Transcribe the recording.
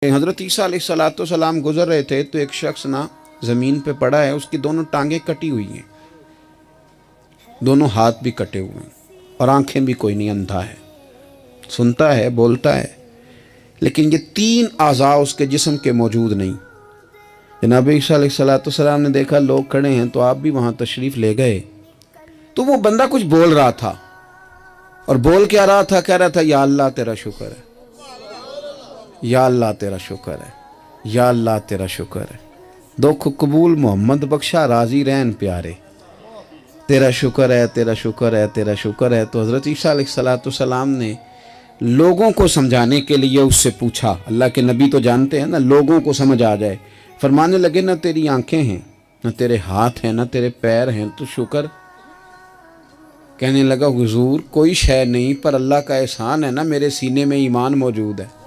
हज़रत ईसा अलैहिस्सलाम गुज़र रहे थे तो एक शख्स ना ज़मीन पे पड़ा है, उसकी दोनों टांगें कटी हुई हैं, दोनों हाथ भी कटे हुए हैं और आंखें भी कोई नहीं, अंधा है, सुनता है, बोलता है, लेकिन ये तीन आज़ा उसके जिस्म के मौजूद नहीं। जनाब ईसा अलैहिस्सलाम ने देखा लोग खड़े हैं तो आप भी वहाँ तशरीफ़ ले गए। तो वो बंदा कुछ बोल रहा था, और बोल क्या रहा था? कह रहा था या अल्लाह तेरा शुक्र है, या अल्लाह तेरा शुक्र है, या अल्लाह तेरा शुक्र है, दुख कबूल मोहम्मद बख्शा राजी रहन प्यारे, तेरा शुक्र है, तेरा शुक्र है, तेरा शुक्र है। तो हज़रत ईसा अलैहिस्सलाम ने लोगों को समझाने के लिए उससे पूछा, अल्लाह के नबी तो जानते हैं ना, लोगों को समझ आ जाए, फरमाने लगे ना तेरी आंखें हैं, ना तेरे हाथ हैं, ना तेरे पैर हैं, तो शुक्र? कहने लगा हुजूर कोई शय नहीं, पर अल्लाह का एहसान है ना, मेरे सीने में ईमान मौजूद है।